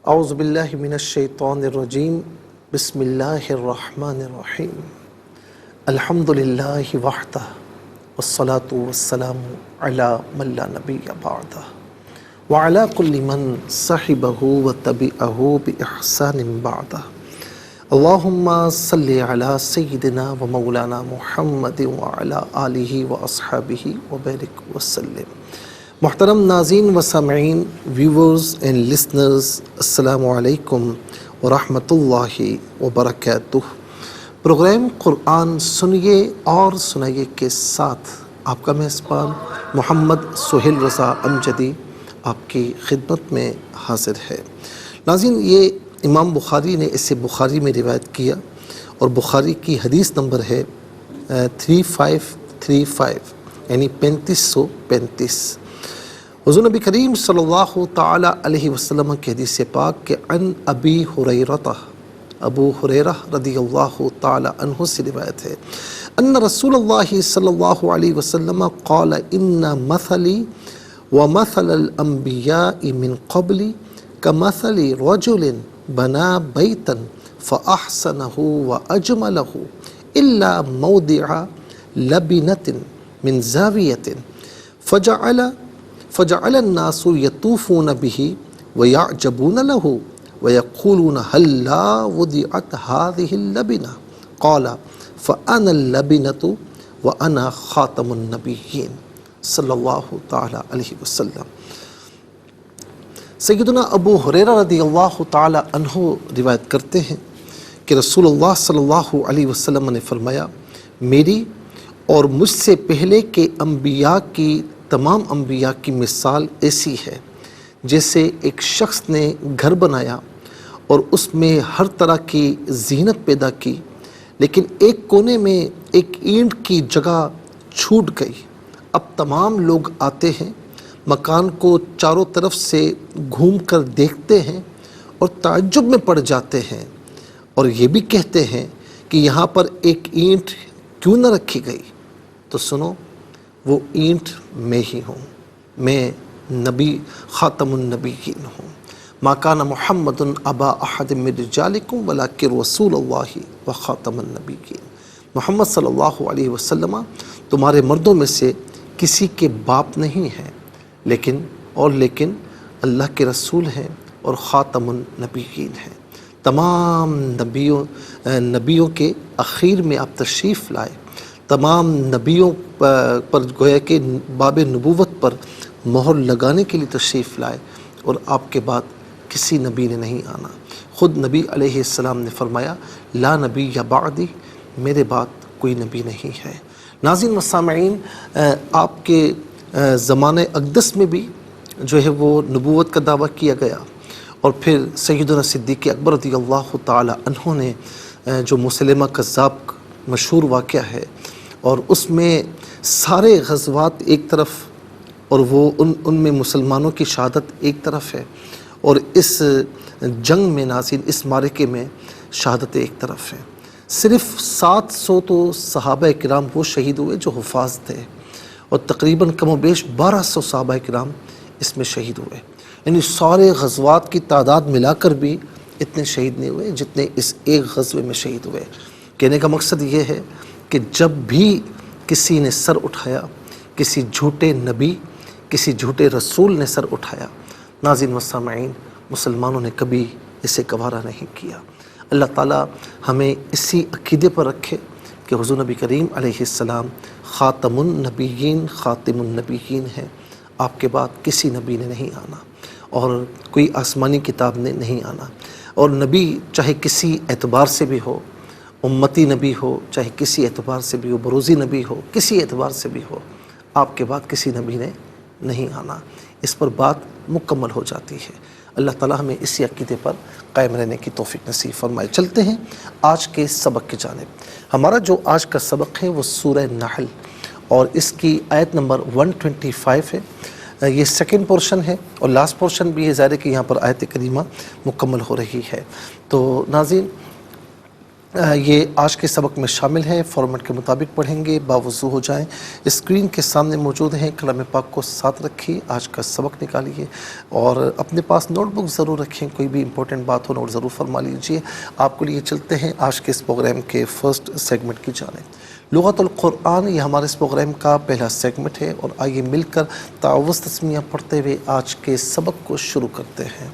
اعوذ باللہ من الشیطان الرجیم بسم اللہ الرحمن الرحیم الحمد للہ وحدہ والصلاة والسلام علی من لا نبی بعدہ وعلی کل من صحبہ وتبعہ بإحسان بعدہ اللہم صلی علی سیدنا و مولانا محمد وعلی آلہ واصحابہ وبارک وسلم۔ محترم ناظرین و سامعین، ویورز اینڈ لسنرز، السلام علیکم ورحمۃ اللہ وبرکاتہ۔ پروگرام قرآن سنیے اور سنائیے کے ساتھ آپ کا میزبان محمد سہیل رضا امجدی آپ کی خدمت میں حاضر ہے۔ ناظرین، یہ امام بخاری نے اسے بخاری میں روایت کیا اور بخاری کی حدیث نمبر ہے 3535 یعنی 3535۔ حضور نبی کریم صلی اللہ تعالی علیہ وسلم کی حدیث پاک کہ عن ابی ہریرہ، ابو ہریرہ رضی اللہ تعالی عنہ سے روایت ہے، ان رسول اللہ صلی اللہ علیہ وسلم قال ان مثلی ومثل الانبیاء من قبلی کمثل رجل بنا بیتا فاحسنہ واجملہ الا موضع لبنة من زاویة فجعل الناس يطوفون به ويعجبون له ويقولون هلا وضعت هذه اللبنة قال فأنا اللبنة وأنا خاتم النبيين صلی اللہ تعالی علیہ وسلم۔ سیدنا ابو ہریرہ رضی اللہ تعالی عنہ روایت کرتے ہیں کہ رسول اللہ صلی اللہ علیہ وسلم نے فرمایا، میری اور مجھ سے پہلے کے انبیاء کی تمام انبیاء کی مثال ایسی ہے جیسے ایک شخص نے گھر بنایا اور اس میں ہر طرح کی زینت پیدا کی، لیکن ایک کونے میں ایک اینٹ کی جگہ چھوٹ گئی۔ اب تمام لوگ آتے ہیں، مکان کو چاروں طرف سے گھوم کر دیکھتے ہیں اور تعجب میں پڑ جاتے ہیں اور یہ بھی کہتے ہیں کہ یہاں پر ایک اینٹ کیوں نہ رکھی گئی؟ تو سنو، وہ اینٹ میں ہی ہوں، میں نبی خاتم النبیین ہوں۔ ما کان محمد ابا احد من رجالکم ولکن رسول اللہ و خاتم النبیین۔ محمد صلی اللہ علیہ وسلم تمہارے مردوں میں سے کسی کے باپ نہیں ہیں، لیکن اللہ کے رسول ہیں اور خاتم النبیین ہیں۔ تمام نبیوں کے اخیر میں آپ تشریف لائے، تمام نبیوں پر گویا کہ باب نبوت پر مہر لگانے کے لیے تشریف لائے، اور آپ کے بعد کسی نبی نے نہیں آنا۔ خود نبی علیہ السلام نے فرمایا، لا نبی یا بعدی، میرے بعد کوئی نبی نہیں ہے۔ ناظرین و سامعین، آپ کے زمانہ اقدس میں بھی جو ہے وہ نبوت کا دعویٰ کیا گیا، اور پھر سیدنا صدیق اکبر رضی اللہ تعالی عنہ نے جو مسلمہ کذاب مشہور واقعہ ہے، اور اس میں سارے غزوات ایک طرف اور وہ ان میں مسلمانوں کی شہادت ایک طرف ہے، اور اس جنگ میں ناظرین، اس معرکے میں شہادت ایک طرف ہے۔ صرف 700 تو صحابہ کرام وہ شہید ہوئے جو حفاظ تھے، اور تقریباً کم و بیش 1200 صحابہ کرام اس میں شہید ہوئے۔ یعنی سارے غزوات کی تعداد ملا کر بھی اتنے شہید نہیں ہوئے جتنے اس ایک غزوے میں شہید ہوئے۔ کہنے کا مقصد یہ ہے کہ جب بھی کسی نے سر اٹھایا، کسی جھوٹے نبی، کسی جھوٹے رسول نے سر اٹھایا، ناظرین و سامعین، مسلمانوں نے کبھی اسے گوارا نہیں کیا۔ اللہ تعالیٰ ہمیں اسی عقیدے پر رکھے کہ حضور نبی کریم علیہ السلام خاتم النبیین، خاتم النبیین ہیں۔ آپ کے بعد کسی نبی نے نہیں آنا، اور کوئی آسمانی کتاب نے نہیں آنا، اور نبی چاہے کسی اعتبار سے بھی ہو، امتی نبی ہو، چاہے کسی اعتبار سے بھی ہو، بروزی نبی ہو، کسی اعتبار سے بھی ہو، آپ کے بعد کسی نبی نے نہیں آنا۔ اس پر بات مکمل ہو جاتی ہے۔ اللہ تعالیٰ ہمیں اسی عقیدے پر قائم رہنے کی توفیق نصیب فرمائے۔ چلتے ہیں آج کے سبق کی جانب۔ ہمارا جو آج کا سبق ہے وہ سورہ نحل، اور اس کی آیت نمبر 125 ہے۔ یہ سیکنڈ پورشن ہے اور لاسٹ پورشن بھی ہے، ظاہر ہے کہ یہاں پر آیت کریمہ مکمل ہو رہی ہے۔ تو ناظرین، یہ آج کے سبق میں شامل ہیں، فارمیٹ کے مطابق پڑھیں گے، باوضو ہو جائیں، اسکرین کے سامنے موجود ہیں، کلام پاک کو ساتھ رکھیے، آج کا سبق نکالیے اور اپنے پاس نوٹ بک ضرور رکھیں، کوئی بھی امپورٹنٹ بات ہو نوٹ ضرور فرما لیجیے۔ آپ کو لیے چلتے ہیں آج کے اس پروگرام کے فرسٹ سیگمنٹ کی جانب۔ لغت القرآن یہ ہمارے اس پروگرام کا پہلا سیگمنٹ ہے، اور آئیے مل کر تعوذ تسمیہ پڑھتے ہوئے آج کے سبق کو شروع کرتے ہیں۔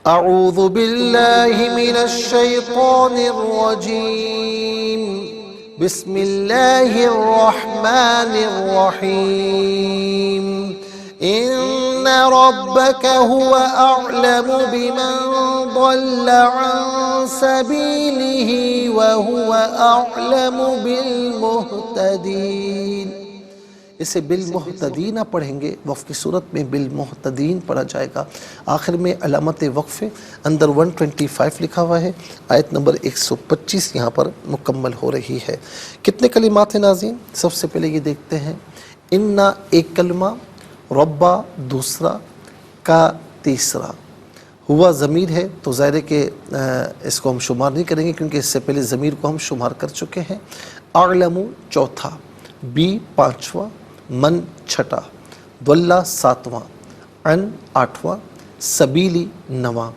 اعوذ باللہ من الشیطان الرجیم، بسم اللہ الرحمن الرحیم۔ ان ربک هو اعلم بمن ضل عن سبیلہ وهو اعلم بالمہتدین۔ اسے بالمہتدین پڑھیں گے، وقف کی صورت میں بالمہتدین پڑھا جائے گا۔ آخر میں علامت وقف اندر 125 لکھا ہوا ہے، آیت نمبر 125 یہاں پر مکمل ہو رہی ہے۔ کتنے کلمات ہیں ناظرین؟ سب سے پہلے یہ دیکھتے ہیں، انا ایک کلمہ، ربا دوسرا، کا تیسرا۔ ہوا ضمیر ہے تو ظاہر ہے کہ اس کو ہم شمار نہیں کریں گے کیونکہ اس سے پہلے ضمیر کو ہم شمار کر چکے ہیں۔ اعلم چوتھا، بی پانچواں، من چھٹا، ضلع ساتواں، عن آٹھواں، سبیلی نواں۔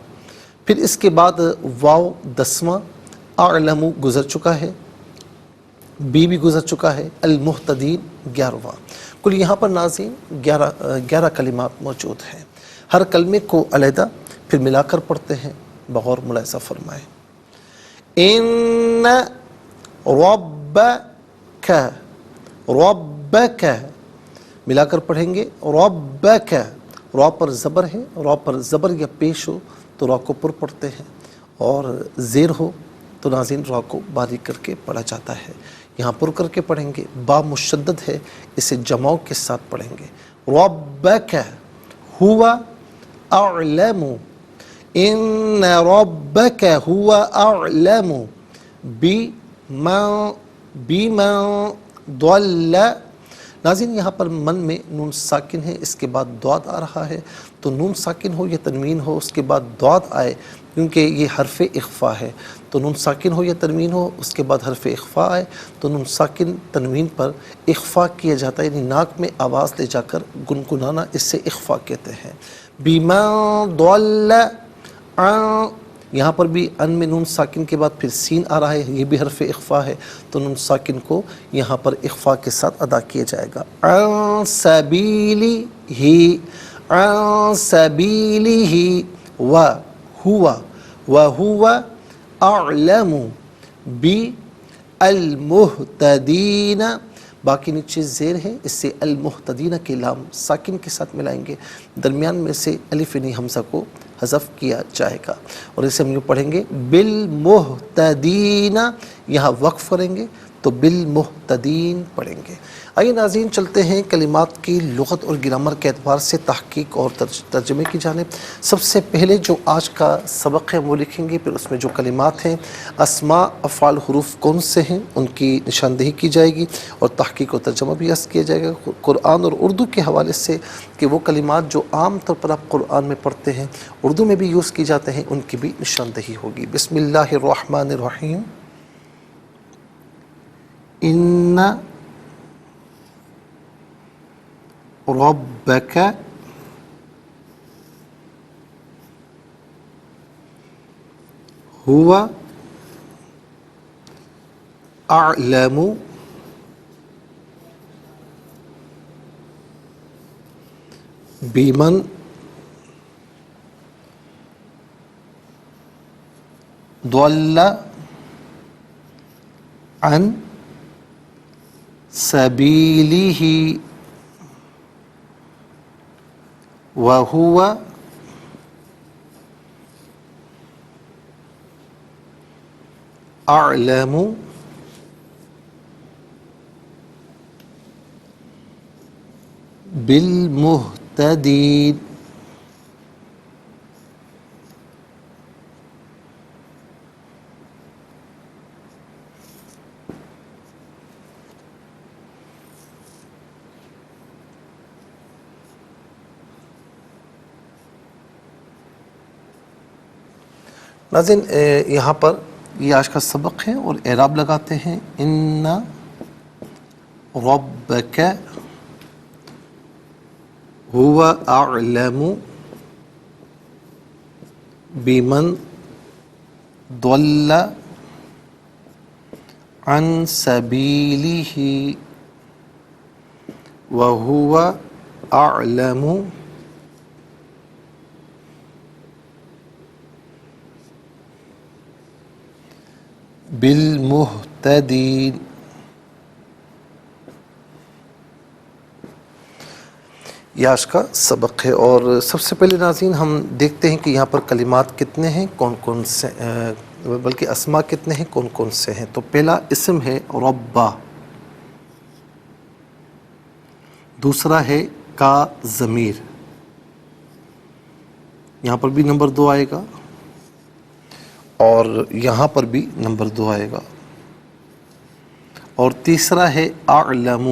پھر اس کے بعد واو 10واں، اعلم گزر چکا ہے، بی بھی گزر چکا ہے، المہتدین 11واں۔ کل یہاں پر ناظرین 11 کلمات موجود ہیں۔ ہر کلمے کو علیحدہ پھر ملا کر پڑھتے ہیں، بغور ملاحظہ فرمائیں۔ ان ربک، ربک ملا کر پڑھیں گے، ربک، را پر زبر ہے، را پر زبر یا پیش ہو تو را کو پر پڑھتے ہیں، اور زیر ہو تو ناظرین را کو باریک کر کے پڑھا جاتا ہے۔ یہاں پر کر کے پڑھیں گے، با مشدد ہے، اسے جماؤ کے ساتھ پڑھیں گے۔ ربک هو اعلم، ان ربک هو اعلم بمن ضل۔ ناظرین یہاں پر من میں نون ساکن ہے، اس کے بعد ضاد آ رہا ہے، تو نون ساکن ہو یا تنوین ہو اس کے بعد ضاد آئے کیونکہ یہ حرف اخفا ہے، تو نون ساکن ہو یا تنوین ہو اس کے بعد حرف اخفا آئے تو نون ساکن تنوین پر اخفا کیا جاتا ہے، یعنی ناک میں آواز لے جا کر گنگنانا، اس سے اخفا کہتے ہیں۔ بمن ضل عن، یہاں پر بھی ان میں نون ساکن کے بعد پھر سین آ رہا ہے، یہ بھی حرف اخفا ہے تو نون ساکن کو یہاں پر اخفا کے ساتھ ادا کیا جائے گا۔ عن سبیلہ، عن سبیلہ، وہو اعلم بالمہتدین۔ باقی نیچے زیر ہے، اس سے المہتدین کے لام ساکن کے ساتھ ملائیں گے، درمیان میں سے الف نی حمزہ کو حذف کیا جائے گا، اور اسے ہم یوں پڑھیں گے بالمہتدین، یہاں وقف کریں گے تو بالمہتدین پڑھیں گے۔ آئیے ناظرین چلتے ہیں کلمات کی لغت اور گرامر کے اعتبار سے تحقیق اور ترجمے کی جانب۔ سب سے پہلے جو آج کا سبق ہے وہ لکھیں گے، پھر اس میں جو کلمات ہیں، اسماء افعال حروف کون سے ہیں ان کی نشاندہی کی جائے گی، اور تحقیق و ترجمہ بھی عرض کیا جائے گا قرآن اور اردو کے حوالے سے، کہ وہ کلمات جو عام طور پر آپ قرآن میں پڑھتے ہیں اردو میں بھی یوز کی جاتے ہیں ان کی بھی نشاندہی ہوگی۔ بسم اللہ الرحمن الرحیم۔ ان ربک هو اعلم بمن ضل عن سبیلہ وہو اعلم بالمہتدین۔ ناظرین یہاں پر یہ آج کا سبق ہے اور اعراب لگاتے ہیں ان ربک هو اعلم بمن ضل عن سبیلہ وهو اعلم بالمہتدین۔ یہ آج کا سبق ہے، اور سب سے پہلے ناظرین ہم دیکھتے ہیں کہ یہاں پر کلمات کتنے ہیں، کون کون سے بلکہ اسما کتنے ہیں، کون کون سے ہیں۔ تو پہلا اسم ہے ربا، دوسرا ہے کا ضمیر، یہاں پر بھی نمبر 2 آئے گا اور یہاں پر بھی نمبر 2 آئے گا، اور تیسرا ہے اعلم،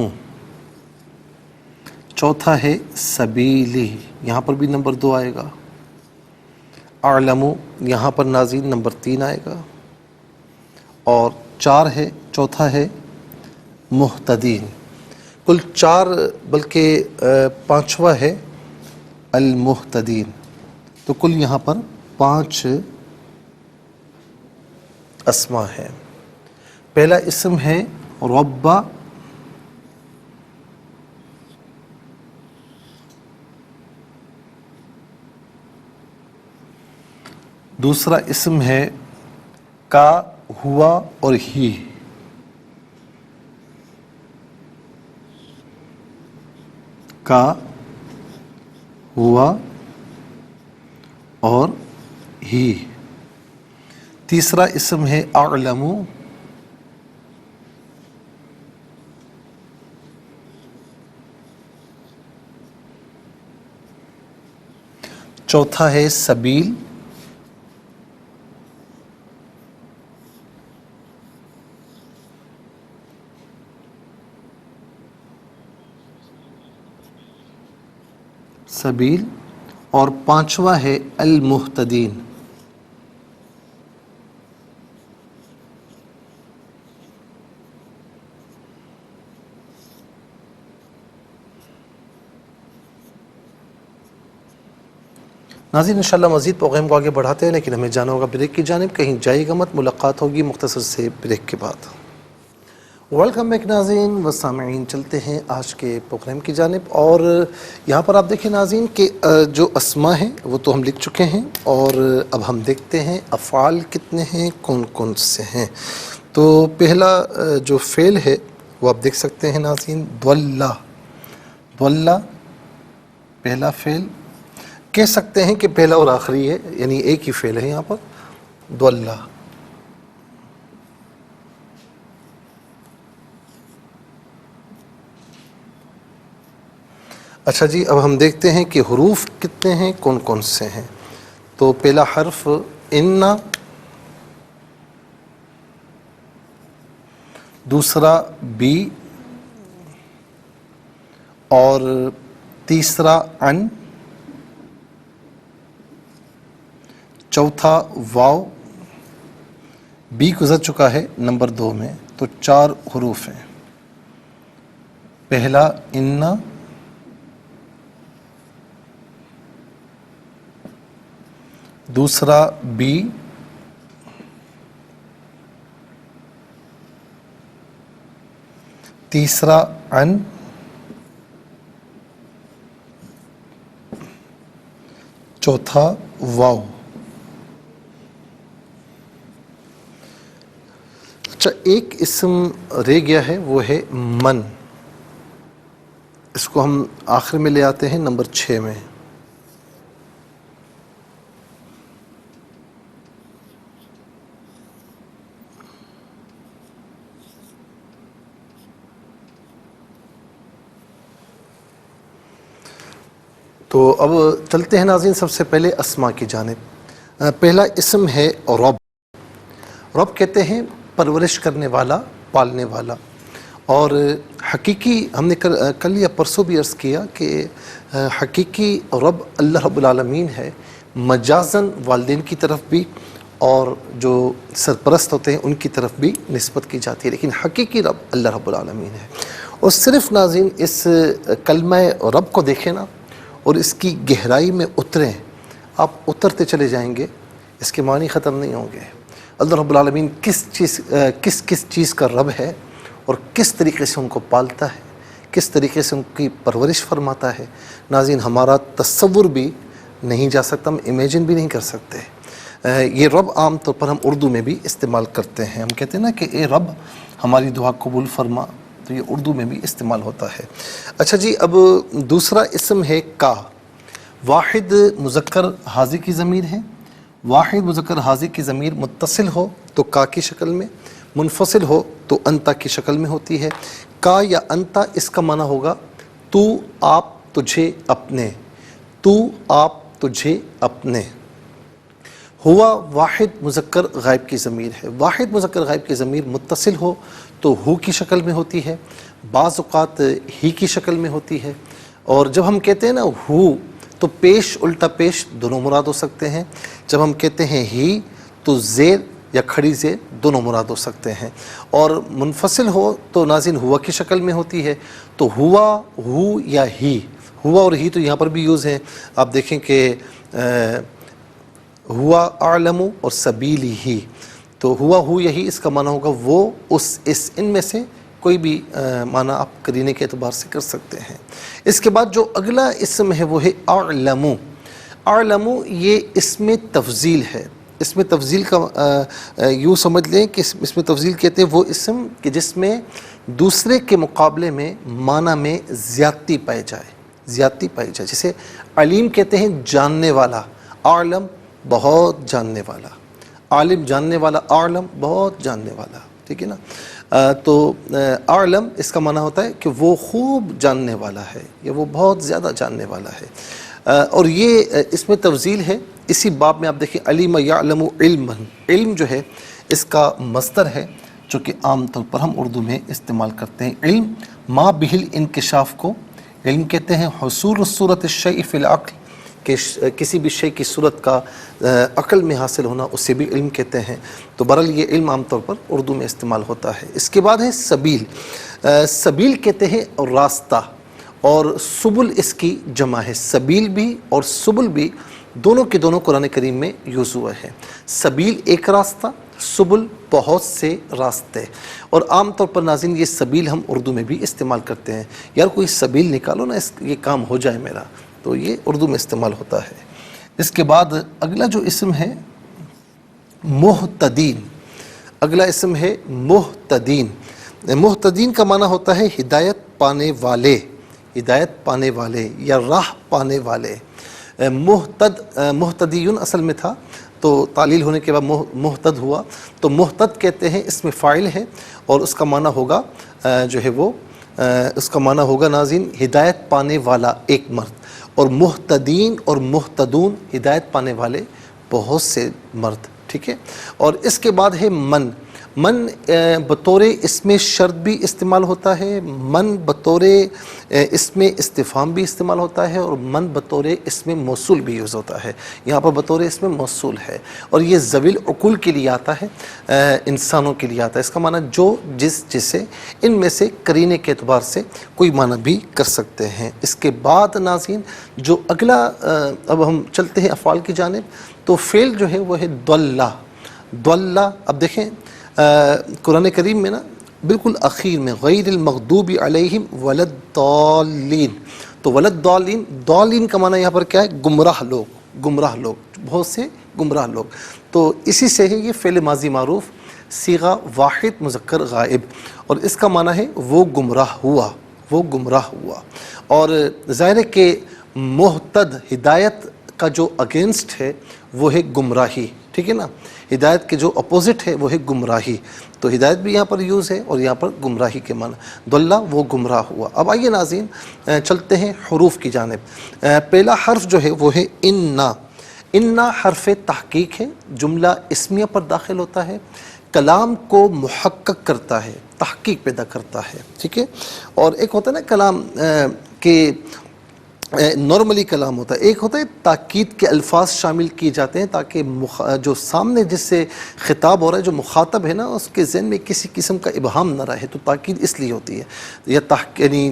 چوتھا ہے سبیلی، یہاں پر بھی نمبر 2 آئے گا، اعلم یہاں پر ناظرین نمبر 3 آئے گا، اور 4 ہے، چوتھا ہے مہتدین۔ کل 4 بلکہ 5واں ہے المہتدین، تو کل یہاں پر 5 اسما ہے۔ پہلا اسم ہے ربا، دوسرا اسم ہے کا، ہوا اور ہی، کا، ہوا اور ہی، تیسرا اسم ہے اعلم، چوتھا ہے سبیل، سبیل، اور 5واں ہے المہتدین۔ ناظرین انشاءاللہ مزید پروگرام کو آگے بڑھاتے ہیں، لیکن ہمیں جانا ہوگا بریک کی جانب، کہیں جائے گا مت، ملاقات ہوگی مختصر سے بریک کے بعد۔ ویلکم بیک ناظرین و سامعین، چلتے ہیں آج کے پروگرام کی جانب، اور یہاں پر آپ دیکھیں ناظرین کہ جو اسما ہیں وہ تو ہم لکھ چکے ہیں، اور اب ہم دیکھتے ہیں افعال کتنے ہیں، کون کون سے ہیں۔ تو پہلا جو فعل ہے وہ آپ دیکھ سکتے ہیں ناظرین، ضلّ، ضلّ پہلا فعل، کہہ سکتے ہیں کہ پہلا اور آخری ہے، یعنی ایک ہی فعل ہے یہاں پر، ضلّ۔ اچھا جی، اب ہم دیکھتے ہیں کہ حروف کتنے ہیں، کون کون سے ہیں۔ تو پہلا حرف ان، دوسرا بی، اور تیسرا ان، چوتھا واو، بی گزر چکا ہے نمبر 2 میں، تو 4 حروف ہیں۔ پہلا ان، دوسرا بی، تیسرا ان، چوتھا واو۔ اچھا، ایک اسم رہ گیا ہے، وہ ہے من، اس کو ہم آخر میں لے آتے ہیں نمبر 6 میں۔ تو اب چلتے ہیں ناظرین سب سے پہلے اسما کی جانب۔ پہلا اسم ہے رب، رب کہتے ہیں پرورش کرنے والا، پالنے والا، اور حقیقی ہم نے کل یا پرسوں بھی عرض کیا کہ حقیقی رب اللہ رب العالمین ہے، مجازاً والدین کی طرف بھی اور جو سرپرست ہوتے ہیں ان کی طرف بھی نسبت کی جاتی ہے، لیکن حقیقی رب اللہ رب العالمین ہے۔ اور صرف ناظرین اس کلمہ رب کو دیکھیں نا اور اس کی گہرائی میں اتریں، آپ اترتے چلے جائیں گے، اس کے معنی ختم نہیں ہوں گے۔ اللہ رب العالمین کس چیز کا رب ہے اور کس طریقے سے ان کو پالتا ہے، کس طریقے سے ان کی پرورش فرماتا ہے، ناظرین ہمارا تصور بھی نہیں جا سکتا، ہم امیجن بھی نہیں کر سکتے۔ یہ رب عام طور پر ہم اردو میں بھی استعمال کرتے ہیں، ہم کہتے ہیں نا کہ اے رب ہماری دعا قبول فرما، تو یہ اردو میں بھی استعمال ہوتا ہے۔ اچھا جی، اب دوسرا اسم ہے کا۔ واحد مذکر حاضر کی ضمیر ہے۔ واحد مذکر حاضر کی ضمیر متصل ہو تو کا کی شکل میں، منفصل ہو تو انتا کی شکل میں ہوتی ہے۔ کا یا انتا اس کا معنی ہوگا تو، آپ، تجھے، اپنے، تو، آپ، تجھے، اپنے۔ ہوا واحد مذکر غائب کی ضمیر ہے۔ واحد مذکر غائب کی ضمیر متصل ہو تو ہو کی شکل میں ہوتی ہے، بعض اوقات ہی کی شکل میں ہوتی ہے۔ اور جب ہم کہتے ہیں نا ہو تو پیش الٹا پیش دونوں مراد ہو سکتے ہیں، جب ہم کہتے ہیں ہی تو زیر یا کھڑی زیر دونوں مراد ہو سکتے ہیں۔ اور منفصل ہو تو ناظرین ہوا کی شکل میں ہوتی ہے، تو ہوا، ہو یا ہی، ہوا اور ہی تو یہاں پر بھی یوز ہیں۔ آپ دیکھیں کہ ہوا اعلم اور سبیلی ہی، تو ہوا ہو یہی اس کا معنی ہوگا وہ، اس ان میں سے کوئی بھی معنی آپ قرینے کے اعتبار سے کر سکتے ہیں۔ اس کے بعد جو اگلا اسم ہے وہ ہے اعلم۔ اعلم یہ اسم تفضیل ہے۔ اسم تفضیل کا یوں سمجھ لیں کہ اسم تفضیل کہتے ہیں وہ اسم کہ جس میں دوسرے کے مقابلے میں معنی میں زیادتی پائی جائے، زیادتی پائی جائے۔ جیسے علیم کہتے ہیں جاننے والا، اعلم بہت جاننے والا، عالم جاننے والا، اعلم بہت جاننے والا، ٹھیک ہے نا۔ تو اعلم اس کا معنی ہوتا ہے کہ وہ خوب جاننے والا ہے یا وہ بہت زیادہ جاننے والا ہے۔ اور یہ اس میں تفضیل ہے۔ اسی باب میں آپ دیکھیں علیم یعلم علما، علم جو ہے اس کا مصدر ہے جو کہ عام طور پر ہم اردو میں استعمال کرتے ہیں۔ علم ما بہل انکشاف کو علم کہتے ہیں، حصول صورت الشیء فی العقل کہ کسی بھی شے کی صورت کا عقل میں حاصل ہونا، اسے بھی علم کہتے ہیں۔ تو بہرحال یہ علم عام طور پر اردو میں استعمال ہوتا ہے۔ اس کے بعد ہے سبیل۔ سبیل کہتے ہیں راستہ، اور سبل اس کی جمع ہے۔ سبیل بھی اور سبل بھی دونوں کے دونوں قرآن کریم میں یوز ہوئے ہیں۔ سبیل ایک راستہ، سبل بہت سے راستے۔ اور عام طور پر ناظرین یہ سبیل ہم اردو میں بھی استعمال کرتے ہیں، یار کوئی سبیل نکالو نا، یہ کام ہو جائے میرا، تو یہ اردو میں استعمال ہوتا ہے۔ اس کے بعد اگلا جو اسم ہے مہتدین۔ اگلا اسم ہے مہتدین۔ مہتدین کا معنی ہوتا ہے ہدایت پانے والے، ہدایت پانے والے یا راہ پانے والے۔ مہتدیون اصل میں تھا، تو تعلیل ہونے کے بعد مہتد ہوا، تو مہتد کہتے ہیں اس میں فاعل ہے، اور اس کا معنی ہوگا جو ہے وہ اس کا معنی ہوگا ناظرین ہدایت پانے والا ایک مرد، اور مہتدین اور مہتدون ہدایت پانے والے بہت سے مرد، ٹھیک ہے۔ اور اس کے بعد ہے من۔ من بطور اسم شرط بھی استعمال ہوتا ہے، من بطور اسم استفہام بھی استعمال ہوتا ہے، اور من بطور اسم موصول بھی یوز ہوتا ہے۔ یہاں پر بطور اسم موصول ہے، اور یہ ذوی العقول کے لیے آتا ہے، انسانوں کے لیے آتا ہے۔ اس کا معنی جو جسے ان میں سے قرینے کے اعتبار سے کوئی معنی بھی کر سکتے ہیں۔ اس کے بعد ناظرین جو اگلا اب ہم چلتے ہیں افعال کی جانب، تو فعل جو ہے وہ ہے ضلہ۔ ضلہ اب دیکھیں قرآن کریم میں نا بالکل اخیر میں غیر المغضوب علیہم ولا الضالین، تو ولا الضالین، ضالین کا معنی یہاں پر کیا ہے؟ گمراہ لوگ، گمراہ لوگ، بہت سے گمراہ لوگ۔ تو اسی سے ہے یہ فعل ماضی معروف صیغہ واحد مذکر غائب، اور اس کا معنی ہے وہ گمراہ ہوا، وہ گمراہ ہوا۔ اور ظاہر ہے کہ مہتد ہدایت کا جو اگینسٹ ہے وہ ہے گمراہی، ٹھیک ہے نا۔ ہدایت کے جو اپوزٹ ہے وہ ہے گمراہی، تو ہدایت بھی یہاں پر یوز ہے اور یہاں پر گمراہی کے معنی ضلہ، وہ گمراہ ہوا۔ اب آئیے ناظرین چلتے ہیں حروف کی جانب۔ پہلا حرف جو ہے وہ ہے انا۔ انا حرف تحقیق ہے، جملہ اسمیہ پر داخل ہوتا ہے، کلام کو محقق کرتا ہے، تحقیق پیدا کرتا ہے، ٹھیک ہے۔ اور ایک ہوتا ہے نا کلام کہ نارملی کلام ہوتا ہے، ایک ہوتا ہے تاکید کے الفاظ شامل کیے جاتے ہیں تاکہ جو سامنے جس سے خطاب ہو رہا ہے، جو مخاطب ہے نا، اس کے ذہن میں کسی قسم کا ابہام نہ رہے، تو تاکید اس لیے ہوتی ہے، یا یعنی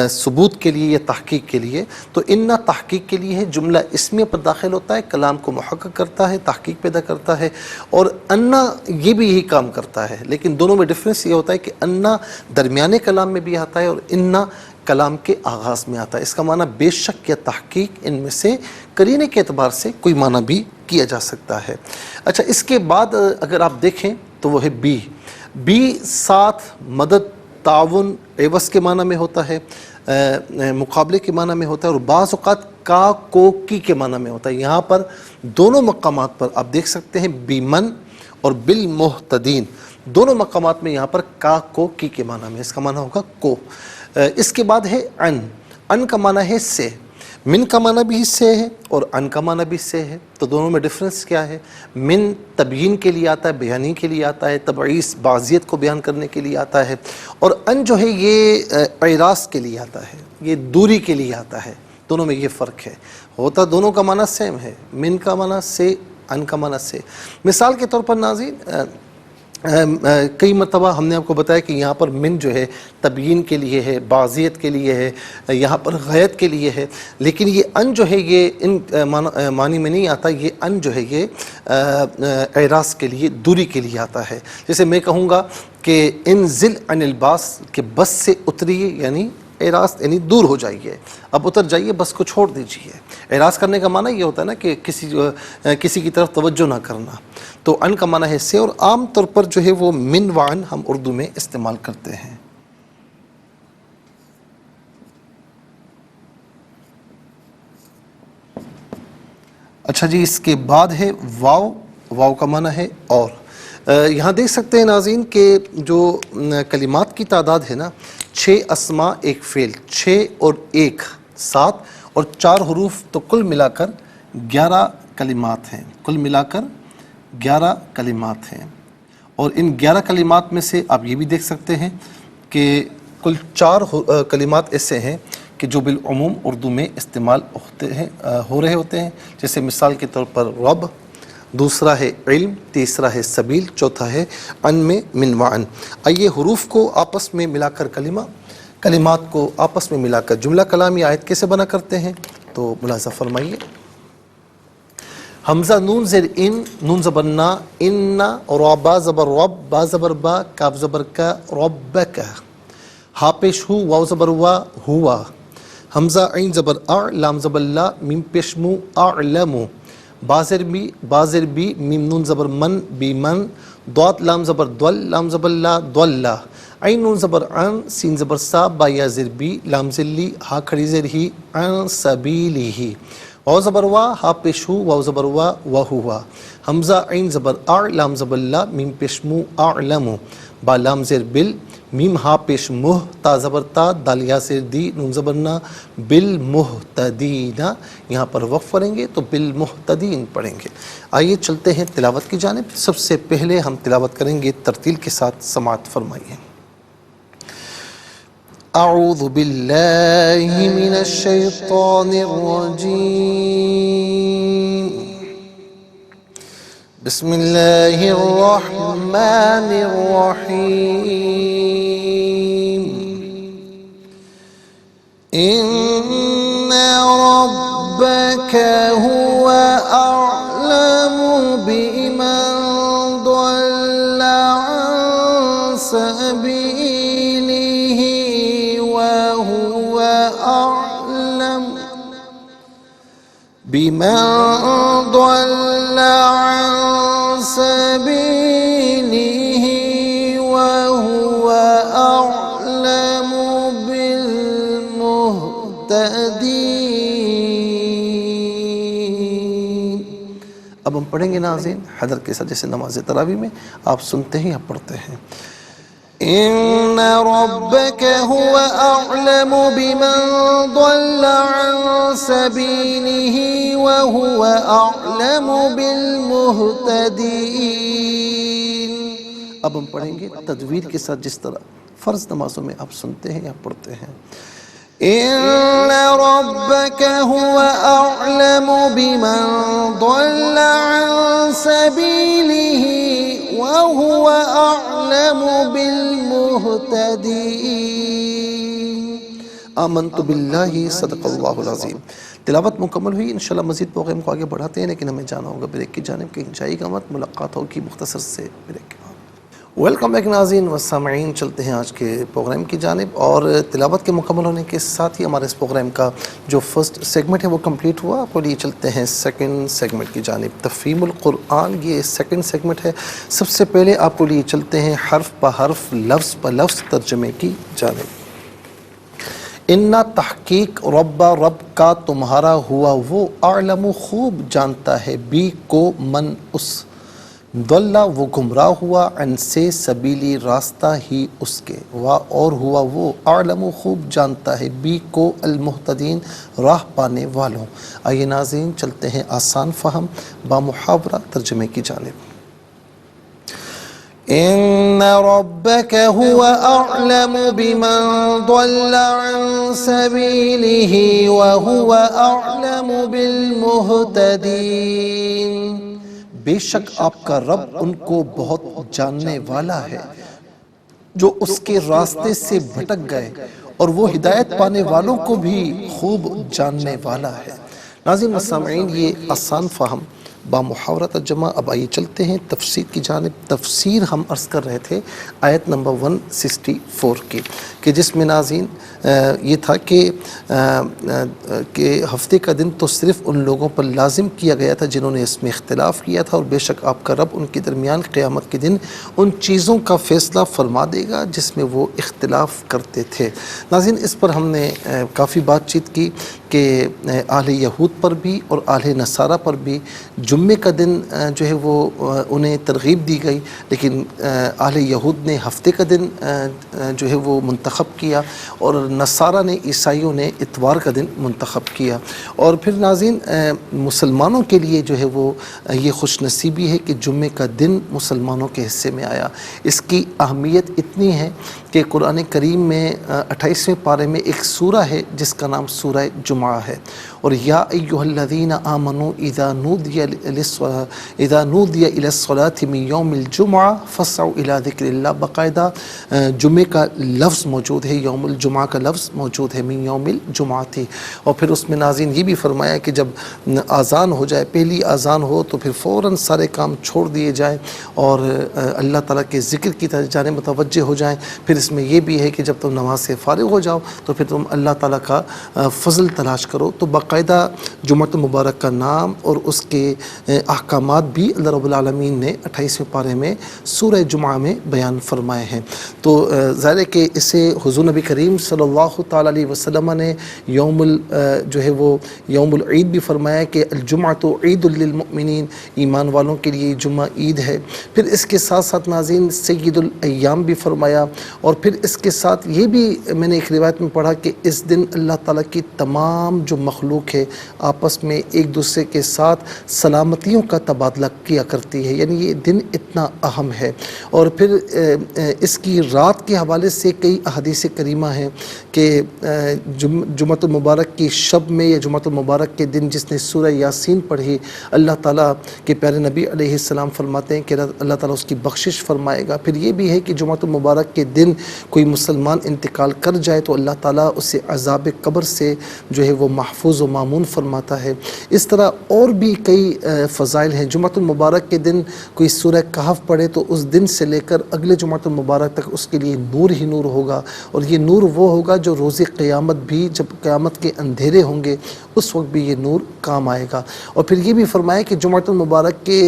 ثبوت کے لیے یا تحقیق کے لیے. تو انا تحقیق کے لیے ہے، جملہ اسمیہ پر داخل ہوتا ہے، کلام کو محقق کرتا ہے، تحقیق پیدا کرتا ہے. اور انا یہ بھی یہی کام کرتا ہے، لیکن دونوں میں ڈفرینس یہ ہوتا ہے کہ انا درمیانے کلام میں بھی آتا ہے اور انا کلام کے آغاز میں آتا ہے. اس کا معنی بے شک یا تحقیق، ان میں سے قرینے کے اعتبار سے کوئی معنی بھی کیا جا سکتا ہے. اچھا، اس کے بعد اگر آپ دیکھیں تو وہ ہے بی ساتھ مدد، تعاون، عوض کے معنی میں ہوتا ہے، مقابلے کے معنی میں ہوتا ہے، اور بعض اوقات کا کو کی کے معنی میں ہوتا ہے. یہاں پر دونوں مقامات پر آپ دیکھ سکتے ہیں بیمن اور بالمہتدین، دونوں مقامات میں یہاں پر کا کو کی کے معنی میں، اس کا معنی ہوگا کو. اس کے بعد ہے ان کا معنی ہے سے، من کا معنی بھی سے ہے اور ان کا معنی بھی سے ہے. تو دونوں میں ڈفرنس کیا ہے؟ من تبیین کے لیے آتا ہے، بیانی کے لیے آتا ہے، تبعیض بعضیت کو بیان کرنے کے لیے آتا ہے، اور ان جو ہے یہ اعراض کے لیے آتا ہے، یہ دوری کے لیے آتا ہے. دونوں میں یہ فرق ہے، ہوتا دونوں کا معنی سیم ہے، من کا معنی سے، ان کا معنی سے. مثال کے طور پر ناظرین، کئی مرتبہ ہم نے آپ کو بتایا کہ یہاں پر من جو ہے تبیین کے لیے ہے، بعضیت کے لیے ہے، یہاں پر غیت کے لیے ہے، لیکن یہ ان جو ہے یہ ان معنی میں نہیں آتا. یہ ان جو ہے یہ اعراض کے لیے، دوری کے لیے آتا ہے. جیسے میں کہوں گا کہ انزل عن الباس، کہ بس سے اتریے، یعنی اعراض یعنی دور ہو جائیے، اب اتر جائیے، بس کو چھوڑ دیجیے. اعراض کرنے کا معنی یہ ہوتا ہے نا کہ کسی کی طرف توجہ نہ کرنا. تو ان کا معنی ہے سے، اور عام طور پر جو ہے وہ من و ان ہم اردو میں استعمال کرتے ہیں. اچھا جی، اس کے بعد ہے واو کا معنی ہے اور. یہاں دیکھ سکتے ہیں ناظرین کہ جو کلمات کی تعداد ہے نا، 6 اسماء 1 فعل، 6 اور 1 7 اور 4 حروف، تو کل ملا کر 11 کلمات ہیں. کل ملا کر 11 کلمات ہیں. اور ان 11 کلمات میں سے آپ یہ بھی دیکھ سکتے ہیں کہ کل 4 کلمات ایسے ہیں کہ جو بالعموم اردو میں استعمال ہو رہے ہوتے ہیں. جیسے مثال کے طور پر رب، دوسرا ہے علم، تیسرا ہے سبیل، چوتھا ہے ان میں من و ان. آئیے حروف کو آپس میں ملا کر کلمات کو آپس میں ملا کر جملہ کلامی آیت کیسے بنا کرتے ہیں، تو ملاحظہ فرمائیے. حمزہ نون زیر ان، نون زبر نا، ان، اور با زبر رب، با زبر با، کاف زبر کا، ربک. ہا پیش ہو، واو زبر وا، ہوا. حمزہ عین زبر ا، لام زبر لا، میم پیش مو، اعلم. بازر بی، میم نون زبر من، بی من. ضاد لام زبر دول، لام زبر لا، دولا. عین نون زبر عن، سین زبر سا، با یا زر بی، لام زلی، ہا کھڑی زر ہی، عن سبیلہ. واو زبر وا، ہا پیش ہو، واو زبر وا، وہوا. حمزہ عین زبر ا، لام زبر لا، میم پیش مو، اعلم. با لام زر بل، میم ہا پیش مہ، تا زبر تا، دال یا زر دی، نون زبر نا، بالمہتدین. یہاں پر وقف پڑھیں گے تو بالمہتدین پڑھیں گے. آئیے چلتے ہیں تلاوت کی جانب. سب سے پہلے ہم تلاوت کریں گے ترتیل کے ساتھ، سماعت فرمائیے. اعوذ باللہ من الشیطان الرجیم، بسم اللہ الرحمن الرحیم. ان ربک هو اعلم بمن ضل عن سبیلہ وهو اعلم بمن ضل عن سبيله وهو أعلم بالمهتدين. اب ہم پڑھیں گے ناظرین حضر کے ساتھ، جیسے نماز تراویح میں آپ سنتے ہیں یا پڑھتے ہیں. ان ربك هو اعلم بمن ضل عن سبيله وهو اعلم بالمهتدين. اب ہم پڑھیں گے تدویر کے ساتھ، جس طرح فرض نمازوں میں آپ سنتے ہیں یا پڑھتے ہیں. إن ربك هو أعلم بمن ضل عن سبيله وهو أعلم بالمهتدين آمنت باللہ صدق اللہ العظیم۔ تلاوت مکمل ہوئی، انشاءاللہ مزید پروگرام کو آگے بڑھاتے ہیں، لیکن ہمیں جانا ہوگا بریک کی جانب، کہیں جائے گا مت، ملاقات ہوگی مختصر سے بریک کے بعد۔ ویلکم بیک ناظرین و سامعین، چلتے ہیں آج کے پروگرام کی جانب، اور تلاوت کے مکمل ہونے کے ساتھ ہی ہمارے اس پروگرام کا جو فرسٹ سیگمنٹ ہے وہ کمپلیٹ ہوا۔ آپ کو لیے چلتے ہیں سیکنڈ سیگمنٹ کی جانب، تفہیم القرآن، یہ سیکنڈ سیگمنٹ ہے۔ سب سے پہلے آپ کو لیے چلتے ہیں حرف بہ حرف، لفظ بہ لفظ ترجمے کی جانب۔ اِنَّ تحقیق رب کا تمہارا ہوا وہ، اعلم خوب جانتا ہے، بی کو من اس، ضل وہ گمراہ ہوا، عن سے سبیلی راستہ ہی اس کے، اور ہوا وہ، اعلم خوب جانتا ہے، بی کو المہتدین راہ پانے والوں۔ آئیے ناظرین چلتے ہیں آسان فہم با محاورہ ترجمے کی جانب۔ إن ربك هو أعلم بمن ضل عن سبيله وهو أعلم بالمهتدين۔ بے شک آپ کا رب ان کو بہت جاننے والا ہے جو اس کے راستے سے بھٹک گئے، اور وہ ہدایت پانے والوں کو بھی خوب جاننے والا ہے۔ ناظرین و سامعین، یہ آسان فہم با محاورہ ترجمہ۔ اب آئیے چلتے ہیں تفسیر کی جانب۔ تفسیر ہم عرض کر رہے تھے آیت نمبر 164 کی، کہ جس میں ناظرین یہ تھا کہ ہفتے کا دن تو صرف ان لوگوں پر لازم کیا گیا تھا جنہوں نے اس میں اختلاف کیا تھا، اور بے شک آپ کا رب ان کے درمیان قیامت کے دن ان چیزوں کا فیصلہ فرما دے گا جس میں وہ اختلاف کرتے تھے۔ ناظرین، اس پر ہم نے کافی بات چیت کی کہ اہل یہود پر بھی اور اہل نصارہ پر بھی جمعے کا دن جو ہے وہ انہیں ترغیب دی گئی، لیکن اہل یہود نے ہفتے کا دن جو ہے وہ منتخب کیا، اور نصارہ نے، عیسائیوں نے اتوار کا دن منتخب کیا۔ اور پھر ناظرین مسلمانوں کے لیے جو ہے وہ یہ خوش نصیبی ہے کہ جمعے کا دن مسلمانوں کے حصے میں آیا۔ اس کی اہمیت اتنی ہے کہ قرآن کریم میں 28ویں پارے میں ایک سورہ ہے جس کا نام سورہ جمعہ ہے، اور یا ایھا الذین آمنوا اذا نودی الی الصلاۃ من یوم الجمعہ فاسعوا الی ذکر اللہ، باقاعدہ جمعے کا لفظ موجود ہے، یوم الجمعہ کا لفظ موجود ہے، من یوم الجمعہ تھی۔ اور پھر اس میں ناظرین یہ بھی فرمایا کہ جب اذان ہو جائے، پہلی اذان ہو، تو پھر فوراً سارے کام چھوڑ دیے جائیں اور اللہ تعالیٰ کے ذکر کی جانب متوجہ ہو جائیں۔ پھر اس میں یہ بھی ہے کہ جب تم نماز سے فارغ ہو جاؤ تو پھر تم اللہ تعالیٰ کا فضل تلاش کرو۔ تو باقاعدہ جمعۃ المبارک کا نام اور اس کے احکامات بھی اللہ رب العالمین نے 28ویں پارے میں سورہ جمعہ میں بیان فرمائے ہیں۔ تو ظاہر ہے کہ اسے حضور نبی کریم صلی اللہ تعالیٰ علیہ وسلم نے جو ہے وہ یوم العید بھی فرمایا کہ الجمعۃ عید للمؤمنین، ایمان والوں کے لیے جمعہ عید ہے۔ پھر اس کے ساتھ ساتھ ناظرین سید الایام بھی فرمایا، اور پھر اس کے ساتھ یہ بھی میں نے ایک روایت میں پڑھا کہ اس دن اللہ تعالیٰ کی تمام جو مخلوق ہے آپس میں ایک دوسرے کے ساتھ سلامتیوں کا تبادلہ کیا کرتی ہے، یعنی یہ دن اتنا اہم ہے۔ اور پھر اس کی رات کے حوالے سے کئی احادیث کریمہ ہیں کہ جمعۃ المبارک کی شب میں یا جمعۃ المبارک کے دن جس نے سورہ یاسین پڑھی، اللہ تعالیٰ کے پیارے نبی علیہ السلام فرماتے ہیں کہ اللہ تعالیٰ اس کی بخشش فرمائے گا۔ پھر یہ بھی ہے کہ جمعۃ المبارک کے دن کوئی مسلمان انتقال کر جائے تو اللہ تعالیٰ اسے عذاب قبر سے جو ہے وہ محفوظ و مامون فرماتا ہے۔ اس طرح اور بھی کئی فضائل ہیں۔ جمعۃ المبارک کے دن کوئی سورہ کہف پڑھے تو اس دن سے لے کر اگلے جمعۃ المبارک تک اس کے لیے نور ہی نور ہوگا، اور یہ نور وہ ہوگا جو روز قیامت بھی، جب قیامت کے اندھیرے ہوں گے اس وقت بھی یہ نور کام آئے گا۔ اور پھر یہ بھی فرمایا کہ جمعۃ المبارک کے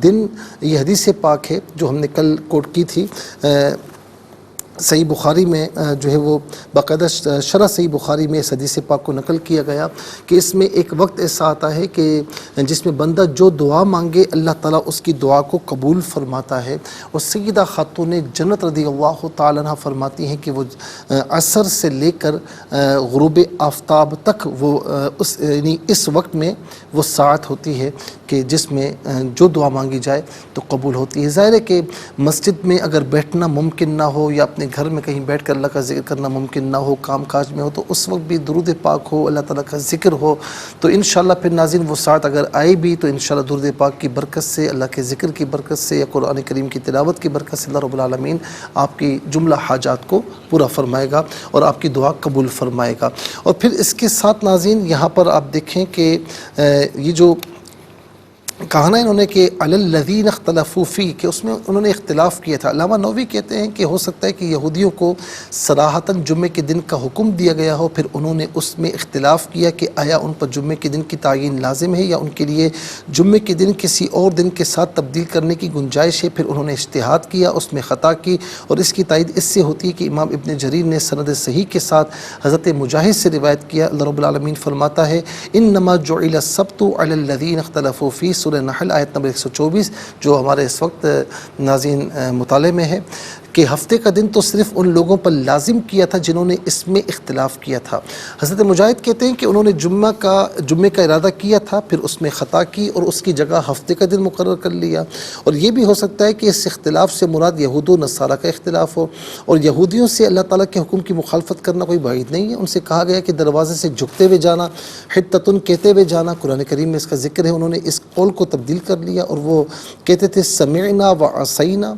دن، یہ حدیث پاک ہے جو ہم نے کل کوٹ کی تھی، صحیح بخاری میں جو ہے وہ باقاعدہ شرح صحیح بخاری میں اس حدیث پاک کو نقل کیا گیا کہ اس میں ایک وقت ایسا آتا ہے کہ جس میں بندہ جو دعا مانگے اللہ تعالیٰ اس کی دعا کو قبول فرماتا ہے۔ اور سیدہ خاتون جنت رضی اللہ تعالیٰ عنہ فرماتی ہیں کہ وہ عصر سے لے کر غروب آفتاب تک وہ یعنی اس وقت میں وہ ساعت ہوتی ہے کہ جس میں جو دعا مانگی جائے تو قبول ہوتی ہے۔ ظاہر ہے کہ مسجد میں اگر بیٹھنا ممکن نہ ہو یا اپنے اپنے گھر میں کہیں بیٹھ کر اللہ کا ذکر کرنا ممکن نہ ہو، کام کاج میں ہو، تو اس وقت بھی درود پاک ہو، اللہ تعالیٰ کا ذکر ہو، تو انشاءاللہ پھر ناظرین وہ ساتھ اگر آئے بھی تو انشاءاللہ درود پاک کی برکت سے، اللہ کے ذکر کی برکت سے یا قرآن کریم کی تلاوت کی برکت سے اللہ رب العالمین آپ کی جملہ حاجات کو پورا فرمائے گا اور آپ کی دعا قبول فرمائے گا۔ اور پھر اس کے ساتھ ناظرین یہاں پر آپ دیکھیں کہ یہ جو کہا نا انہوں نے کہ علی الذین اختلفوا فی، کہ اس میں انہوں نے اختلاف کیا تھا۔ علامہ نووی کہتے ہیں کہ ہو سکتا ہے کہ یہودیوں کو صراحتاً جمعے کے دن کا حکم دیا گیا ہو، پھر انہوں نے اس میں اختلاف کیا کہ آیا ان پر جمعے کے دن کی تعین لازم ہے یا ان کے لیے جمعے کے دن کسی اور دن کے ساتھ تبدیل کرنے کی گنجائش ہے، پھر انہوں نے اجتہاد کیا، اس میں خطا کی، اور اس کی تائید اس سے ہوتی ہے کہ امام ابن جریر نے سند صحیح کے ساتھ حضرت مجاہد سے روایت کیا۔ اللہ رب العالمین فرماتا ہے انما جعل السبت علی الذین اختلفوا فی، سورہ نحل آیت نمبر 124، جو ہمارے اس وقت ناظرین مطالعے میں ہے، کہ ہفتے کا دن تو صرف ان لوگوں پر لازم کیا تھا جنہوں نے اس میں اختلاف کیا تھا۔ حضرت مجاہد کہتے ہیں کہ انہوں نے جمعے کا ارادہ کیا تھا، پھر اس میں خطا کی اور اس کی جگہ ہفتے کا دن مقرر کر لیا، اور یہ بھی ہو سکتا ہے کہ اس اختلاف سے مراد یہود و نصارہ کا اختلاف ہو، اور یہودیوں سے اللہ تعالیٰ کے حکم کی مخالفت کرنا کوئی بعید نہیں ہے۔ ان سے کہا گیا کہ دروازے سے جھکتے ہوئے جانا، حتتن کہتے ہوئے جانا، قرآن کریم میں اس کا ذکر ہے، انہوں نے اس قول کو تبدیل کر لیا اور وہ کہتے تھے سمعنا وعصینا،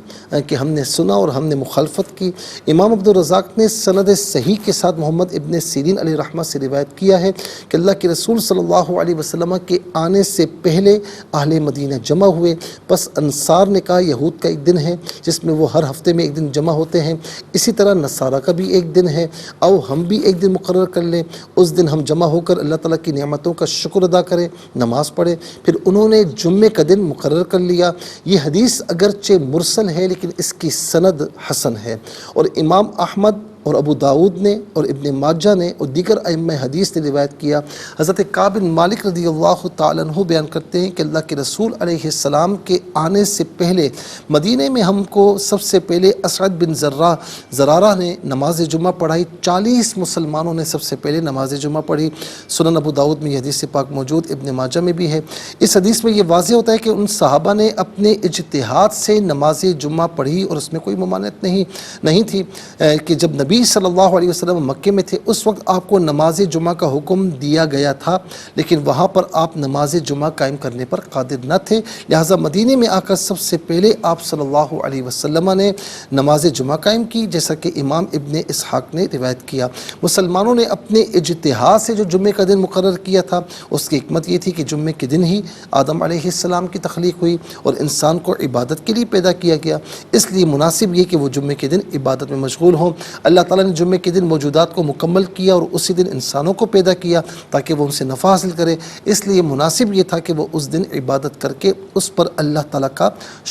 کہ ہم نے سنا اور ہم نے مخالفت کی۔ امام عبد الرزاق نے سند صحیح کے ساتھ محمد ابن سیرین علیہ رحمہ سے روایت کیا ہے کہ اللہ کے رسول صلی اللہ علیہ وسلم کے آنے سے پہلے اہل مدینہ جمع ہوئے، پس انصار نے کہا یہود کا ایک دن ہے جس میں وہ ہر ہفتے میں ایک دن جمع ہوتے ہیں، اسی طرح نصارہ کا بھی ایک دن ہے، او ہم بھی ایک دن مقرر کر لیں، اس دن ہم جمع ہو کر اللہ تعالیٰ کی نعمتوں کا شکر ادا کریں، نماز پڑھیں۔ پھر انہوں نے جمعے کا دن مقرر کر لیا۔ یہ حدیث اگرچہ مرسل ہے لیکن اس کی سند حسن ہے، اور امام احمد اور ابو داود نے اور ابن ماجہ نے اور دیگر ائمہ حدیث نے روایت کیا۔ حضرت کعب بن مالک رضی اللہ تعالیٰ عنہ بیان کرتے ہیں کہ اللہ کے رسول علیہ السلام کے آنے سے پہلے مدینہ میں ہم کو سب سے پہلے اسعد بن زرارہ نے نماز جمعہ پڑھائی، 40 مسلمانوں نے سب سے پہلے نماز جمعہ پڑھی۔ سنن ابو داود میں یہ حدیث پاک موجود، ابن ماجہ میں بھی ہے۔ اس حدیث میں یہ واضح ہوتا ہے کہ ان صحابہ نے اپنے اجتہاد سے نماز جمعہ پڑھی اور اس میں کوئی ممانعت نہیں تھی، کہ جب نبی صلی اللہ علیہ وسلم مکے میں تھے اس وقت آپ کو نماز جمعہ کا حکم دیا گیا تھا، لیکن وہاں پر آپ نماز جمعہ قائم کرنے پر قادر نہ تھے، لہٰذا مدینے میں آ کر سب سے پہلے آپ صلی اللہ علیہ وسلم نے نماز جمعہ قائم کی، جیسا کہ امام ابن اسحاق نے روایت کیا۔ مسلمانوں نے اپنے اجتہاد سے جو جمعے کا دن مقرر کیا تھا، اس کی حکمت یہ تھی کہ جمعے کے دن ہی آدم علیہ السلام کی تخلیق ہوئی اور انسان کو عبادت کے لیے پیدا کیا گیا، اس لیے مناسب یہ کہ وہ جمعے کے دن عبادت میں مشغول ہوں۔ اللہ تعالیٰ نے جمعے کے دن موجودات کو مکمل کیا اور اسی دن انسانوں کو پیدا کیا تاکہ وہ ان سے نفع حاصل کرے، اس لیے مناسب یہ تھا کہ وہ اس دن عبادت کر کے اس پر اللہ تعالیٰ کا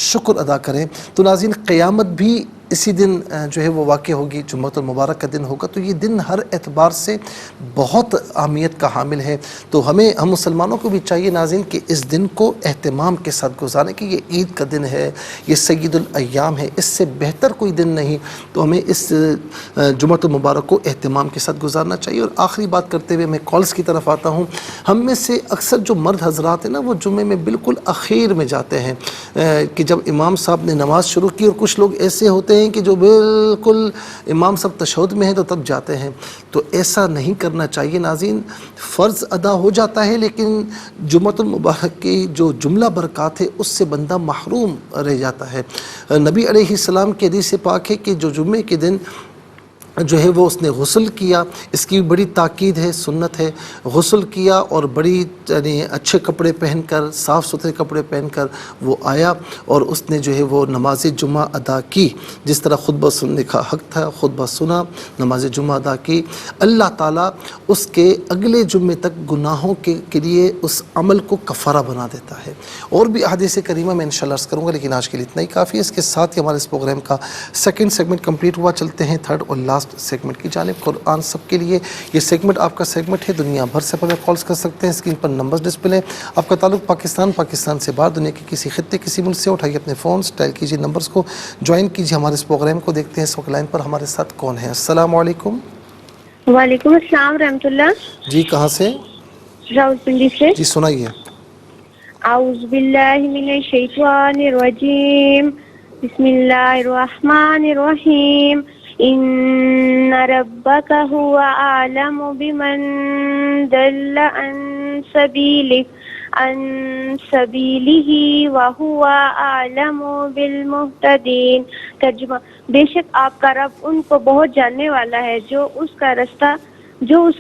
شکر ادا کریں۔ تو ناظرین قیامت بھی اسی دن جو ہے وہ واقع ہوگی، جمعہ المبارک کا دن ہوگا، تو یہ دن ہر اعتبار سے بہت اہمیت کا حامل ہے۔ تو ہم مسلمانوں کو بھی چاہیے ناظرین کہ اس دن کو اہتمام کے ساتھ گزاریں، کہ یہ عید کا دن ہے، یہ سید الایام ہے، اس سے بہتر کوئی دن نہیں، تو ہمیں اس جمعہ المبارک کو اہتمام کے ساتھ گزارنا چاہیے۔ اور آخری بات کرتے ہوئے میں کالز کی طرف آتا ہوں۔ ہم میں سے اکثر جو مرد حضرات ہیں نا، وہ جمعے میں بالکل اخیر میں جاتے ہیں، کہ جب امام صاحب نے نماز شروع کی، اور کچھ لوگ ایسے ہوتے ہیں کہ جو بالکل امام صاحب تشہد میں ہیں تو تب جاتے ہیں، تو ایسا نہیں کرنا چاہیے ناظرین۔ فرض ادا ہو جاتا ہے لیکن جمعہ المبارک کی جو جملہ برکات ہے اس سے بندہ محروم رہ جاتا ہے۔ نبی علیہ السلام کی حدیث پاک ہے کہ جو جمعے کے دن جو ہے وہ اس نے غسل کیا، اس کی بڑی تاکید ہے، سنت ہے، غسل کیا اور بڑی یعنی اچھے کپڑے پہن کر، صاف ستھرے کپڑے پہن کر وہ آیا اور اس نے جو ہے وہ نماز جمعہ ادا کی، جس طرح خطبہ سننے کا حق تھا، خطبہ سنا، نماز جمعہ ادا کی۔ اللہ تعالیٰ اس کے اگلے جمعے تک گناہوں کے لیے اس عمل کو کفارہ بنا دیتا ہے۔ اور بھی احادیث کریمہ میں انشاءاللہ عرض کروں گا، لیکن آج کے لیے اتنا ہی کافی ہے۔ اس کے ساتھ ہی ہمارے اس پروگرام کا سیکنڈ سیگمنٹ کمپلیٹ ہوا۔ چلتے ہیں تھرڈ اور لاسٹ سیگمنٹ کی جانب، قرآن سب کے لیے۔ یہ سیگمنٹ آپ کا سیگمنٹ ہے، دنیا بھر سے ہمیں کالز کر سکتے ہیں، اسکرین پر نمبرز ڈسپلے۔ آپ کا تعلق پاکستان سے باہر، دنیا کے کسی خطے کسی ملک سے، اٹھائیے اپنے فونز، ڈائل کیجیے نمبرز کو، جوائن کیجیے ہمارے اس پروگرام کو۔ دیکھتے ہیں اس وقت لائن پر ہمارے ساتھ کون ہے۔ السلام علیکم۔ وعلیکم السلام رحمۃ اللہ۔ جی کہاں سے؟ راولپنڈی سے۔ جی سنائیے۔ اعوذ باللہ من الشیطان الرجیم، بسم اللہ الرحمن الرحیم، إن ربك هو أعلم بمن ضل عن سبيله وهو أعلم بالمهتدين. ترجمہ: بے شک آپ کا رب ان کو بہت جاننے والا ہے جو اس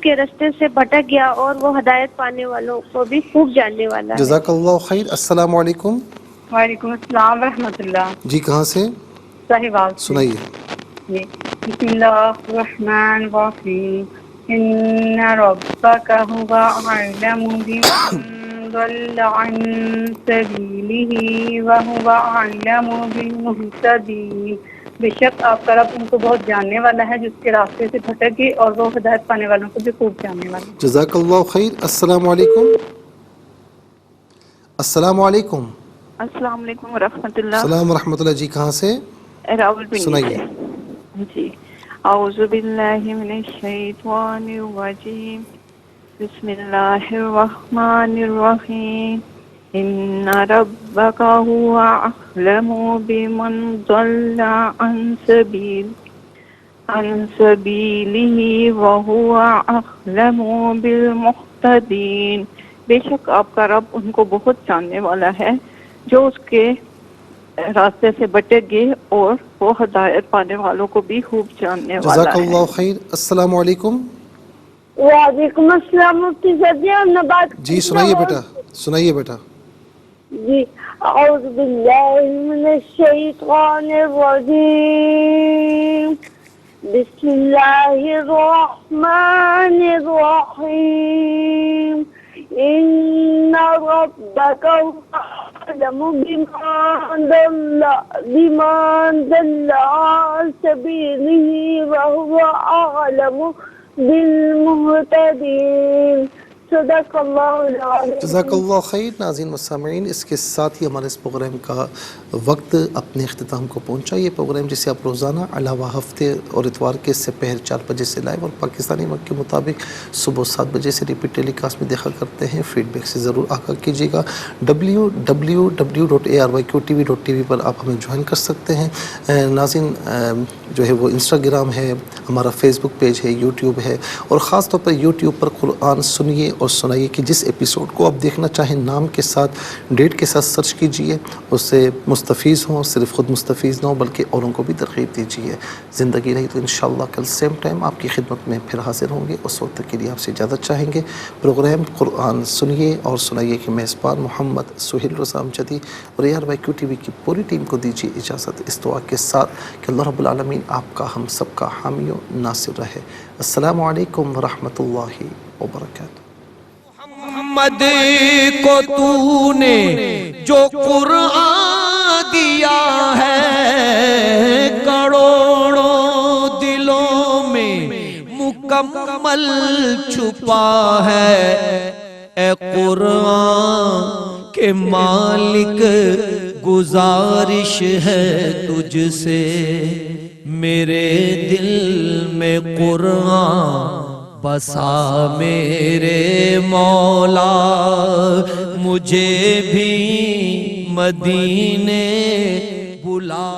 کے رستے سے بھٹک گیا، اور وہ ہدایت پانے والوں کو بھی خوب جاننے والا ہے. جزاک اللہ خیر. السلام علیکم. وعلیکم السلام ورحمۃ اللہ. جی کہاں سے؟ صاحبال سے. سنائیے. جی بسم اللہ الرحمن الرحیم. ان ربک هو اعلم بمن ضل عن سبیلہ وهو اعلم بالمہتدین. بے شک آپ کا رب ان کو بہت جاننے والا ہے جو اس کے راستے سے بھٹک گئے، اور وہ ہدایت پانے والوں کو بھی خوب جاننے والا ہے. جزاک اللہ خیر. السلام علیکم. السلام علیکم. السلام علیکم ورحمۃ اللہ. السلام ورحمۃ اللہ. جی کہاں سے؟ راولپنڈی سنائیے. سے. جی اعوذ باللہ من الشیطان الرجیم. بسم اللہ الرحمن الرحیم. ان ربک هو اعلم بمن ضل عن سبیلہ وهو اعلم بالمہتدین. بے شک آپ کا رب ان کو بہت جاننے والا ہے جو اس کے راستے سے بٹک گئے، اور وہ ہدایت پانے والوں کو بھی خوب جاننے والا جزاک ہے. اللہ خیر. السلام علیکم. وعلیکم السلام مفتی صدیہ میں بات جی سنائیے بیٹا. سنائیے بیٹا. جی اعوذ باللہ من الشیطان الرجیم. بسم اللہ الرحمن الرحیم. ان ربک اعلم بمن ضل عن سبیلہ وهو اعلم بالمہتدین. صدق اللہ العظیم. جزاک اللہ خیر. ناظرین و سامعین، اس کے ساتھ ہی ہمارے اس پروگرام کا وقت اپنے اختتام کو پہنچا. یہ پروگرام جسے آپ روزانہ علاوہ ہفتے اور اتوار کے سپہر 4 بجے سے لائیو اور پاکستانی وقت کے مطابق صبح 7 بجے سے ریپیٹ ٹیلی کاسٹ میں دیکھا کرتے ہیں. فیڈ بیک سے ضرور آگاہ کیجیے گا. www.arykqtv.tv پر آپ ہمیں جوائن کر سکتے ہیں. ناظرین جو ہے وہ انسٹاگرام ہے، ہمارا فیس بک پیج ہے، یوٹیوب ہے، اور خاص طور پر یوٹیوب پر قرآن سنیے اور سنائیے کہ جس ایپیسوڈ کو آپ دیکھنا چاہیں نام کے ساتھ ڈیٹ کے ساتھ سرچ کیجئے، اس سے مستفیض ہوں. صرف خود مستفیض نہ ہوں بلکہ اوروں کو بھی ترغیب دیجئے. زندگی رہی تو انشاءاللہ کل سیم ٹائم آپ کی خدمت میں پھر حاضر ہوں گے. اس وقت کے لیے آپ سے اجازت چاہیں گے. پروگرام قرآن سنیے اور سنائیے کے میزبان محمد سہیل رضا امجدی اور ARYQ TV کی پوری ٹیم کو دیجیے اجازت، اس دعا کے ساتھ کہ اللہ رب العالمین آپ کا ہم سب کا حامی و ناصر رہے. السلام علیکم ورحمۃ اللہ وبرکاتہ. محمد کو تو نے جو قرآن دیا ہے، کروڑوں دلوں میں مکمل چھپا ہے. اے قرآن کے مالک گزارش ہے تجھ سے، میرے دل میں قرآن بسا میرے مولا. مجھے بھی مدینے بلا.